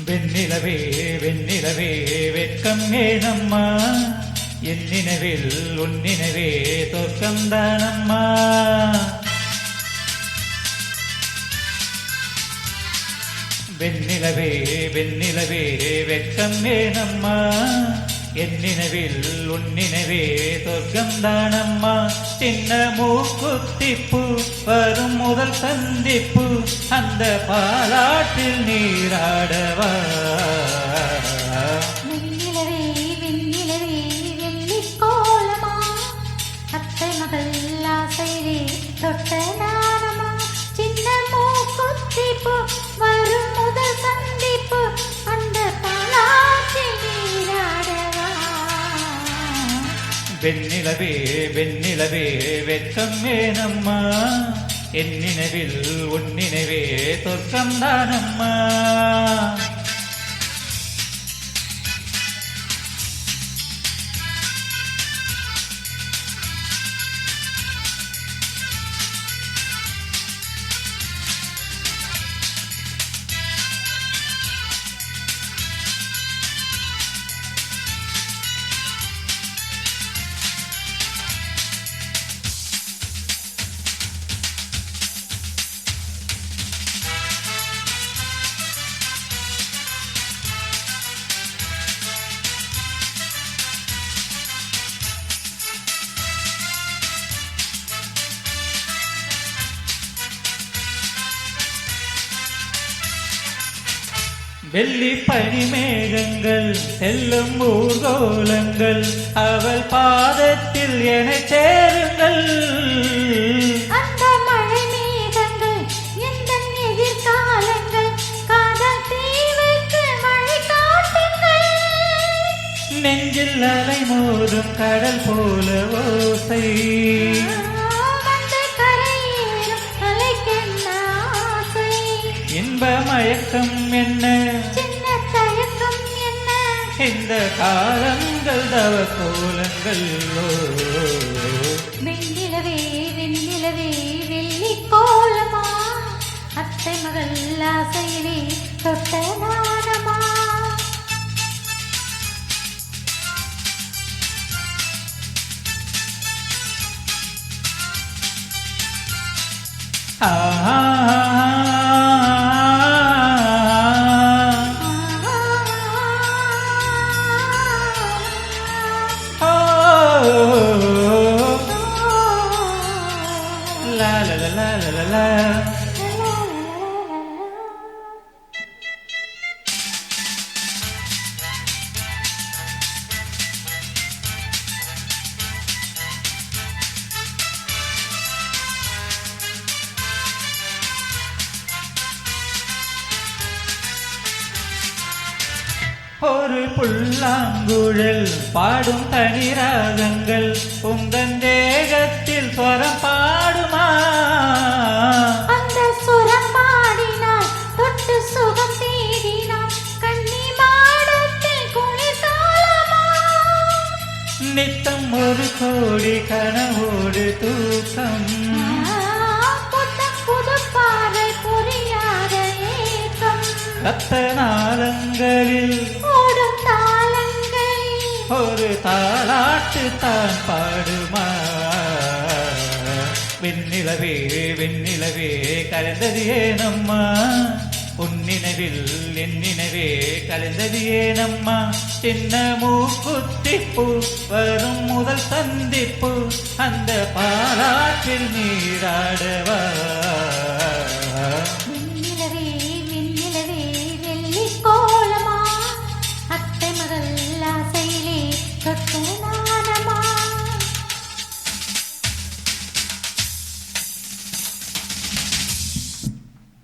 வெண்ணிலவே வெண்ணிலவே வெட்கம் ஏனம்மா, என் நினைவில் உன் நினைவே சொர்க்கம்தானம்மா. வெண்ணிலவே வெண்ணிலவே வெட்கம் ஏனம்மா, என் நினைவில் உன் நினைவே சொர்க்கம்தானம்மா. சின்ன மூக்குத்திப்பு வரும் முதல் சந்திப்பு, அந்த பாலாற்றில் நீராடவா. வெண்ணிலவே வெண்ணிலவே வெள்ளிக் கோலமா, அத்தை மகள் ஆசையிலே தொட்ட நாணமா. சின்ன மூக்குத்திப்பு வரும் முதல் சந்திப்பு, அந்த பாலாற்றில் நீராடவா. வெண்ணிலவே வெண்ணிலவே வெட்கம் ஏனம்மா, என் நினைவில் உன் நினைவே சொர்க்கம்தானம்மா. வெள்ளி பனிமேகங்கள் செல்லும் ஊர்கோலங்கள், அவள் பாதத்தில் என சேருங்கள். அந்த மழை மேகங்கள் எந்த எதிர்காலங்கள், காதல் தீவுக்கு மழை காட்டுங்கள். நெஞ்சில் அலை மோதும் கடல் போல ஓசை, வந்து கரையேறும் அலைக்கென்ன ஆசை. இன்ப மயக்கம் என்ன, சின்ன தயக்கம் என்ன, இந்த காலங்கள் தவ கோலங்கள். வெண்ணிலவே வெண்ணிலவே வெள்ளிக் கோலமா, அத்தை மகள் ஆசையிலே தொட்ட நாணமா. ஆஹா la la la la la la la. ஒரு புல்லாங்குழல் பாடும் தனிராகங்கள், உந்தன் தேகத்தில் ஸ்வரம் பாடுமா. அந்த சுரம் பாடினார் தொட்டு சுகம் தேடினார், கண்ணி மாடத்தில் குளிர்காலமா. நித்தம் ஒரு கோடி கனவோடு தூக்கம், புத்தம் புது பாறை புரியாத ஏக்கம். ரத்த நாளங்களில் ஓடும் தாளங்களில் ஒரு தாலாட்டு தான் பாடுமா. வெண்ணிலவே வெண்ணிலவே கலந்தது ஏனம்மா, உன் நினைவில் என் நினைவே கலந்தது ஏனம்மா. சின்ன மூக்குத்திப்பு வரும் முதல் சந்திப்பு, அந்த பாலாற்றில் நீராடவா.